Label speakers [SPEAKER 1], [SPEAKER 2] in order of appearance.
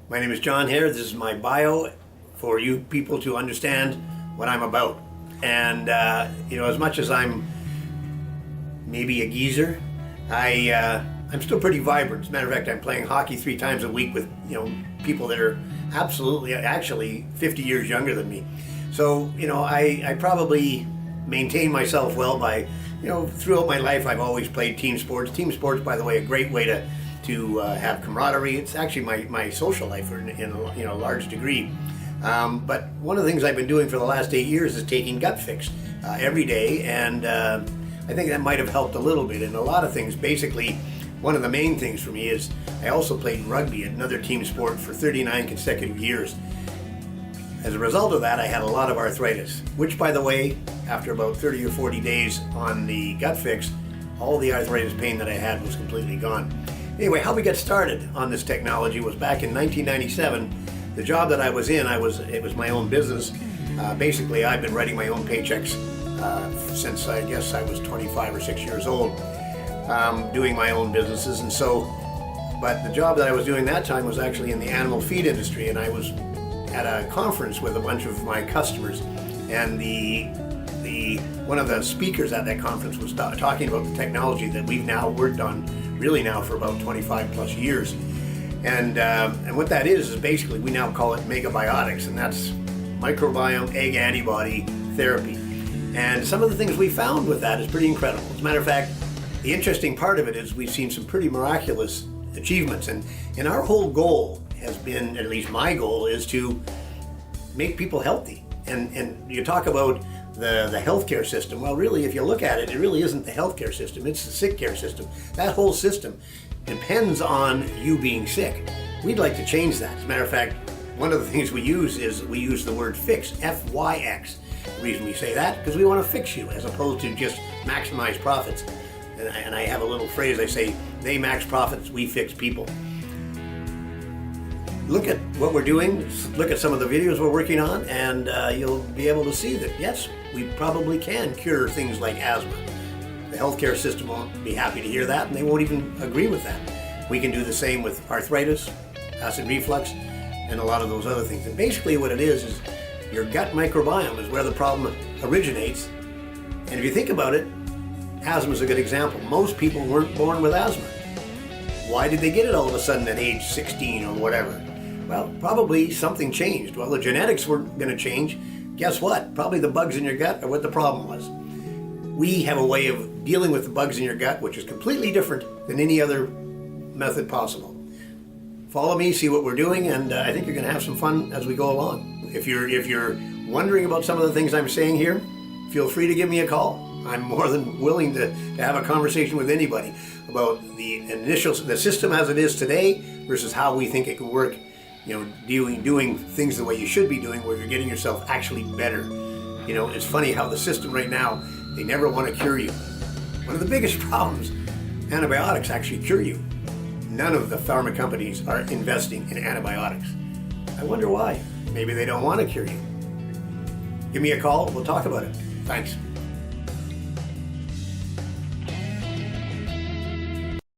[SPEAKER 1] My name is John Hare. This is my bio for you people to understand what I'm about. And as much as I'm maybe a geezer, I'm still pretty vibrant. As a matter of fact, I'm playing hockey 3 times a week with people that are actually 50 years younger than me. So I probably maintain myself well by throughout my life I've always played team sports. Team sports, by the way, a great way to have camaraderie. It's actually my social life in a large degree. But one of the things I've been doing for the last 8 years is taking gut fix every day, and I think that might have helped a little bit in a lot of things. Basically, one of the main things for me is I also played rugby, another team sport, for 39 consecutive years. As a result of that, I had a lot of arthritis, which, by the way, after about 30 or 40 days on the gut fix, all the arthritis pain that I had was completely gone. Anyway, how we got started on this technology was back in 1997. The job that I was in, it was my own business. Basically, I've been writing my own paychecks since I guess I was 25 or 6 years old, doing my own businesses. And so, but the job that I was doing that time was actually in the animal feed industry, and I was at a conference with a bunch of my customers, and one of the speakers at that conference was talking about the technology that we've now worked on really now for about 25 plus years. And what that is basically we now call it MEGGABIOTICS, and that's Microbiome EGG Antibody Therapy. And some of the things we found with that is pretty incredible. As a matter of fact, the interesting part of it is we've seen some pretty miraculous achievements, and our whole goal has been, at least my goal, is to make people healthy. And you talk about the healthcare system. Well, really, if you look at it, it really isn't the healthcare system, it's the sick care system. That whole system depends on you being sick. We'd like to change that. As a matter of fact, one of the things we use the word fix, F-Y-X. The reason we say that, because we want to fix you as opposed to just maximize profits. And I have a little phrase, I say, they max profits, we fix people. Look at what we're doing, look at some of the videos we're working on, and you'll be able to see that, yes, we probably can cure things like asthma. The healthcare system won't be happy to hear that, and they won't even agree with that. We can do the same with arthritis, acid reflux, and a lot of those other things. And basically what it is your gut microbiome is where the problem originates. And if you think about it, asthma is a good example. Most people weren't born with asthma. Why did they get it all of a sudden at age 16 or whatever? Well, probably something changed. Well, the genetics weren't going to change. Guess what? Probably the bugs in your gut are what the problem was. We have a way of dealing with the bugs in your gut which is completely different than any other method possible. Follow me, see what we're doing, and I think you're going to have some fun as we go along. If you're wondering about some of the things I'm saying here, feel free to give me a call. I'm more than willing to have a conversation with anybody about the system as it is today versus how we think it can work. Doing things the way you should be doing, where you're getting yourself actually better. It's funny how the system right now, they never want to cure you. One of the biggest problems, antibiotics actually cure you. None of the pharma companies are investing in antibiotics. I wonder why. Maybe they don't want to cure you. Give me a call, we'll talk about it. Thanks.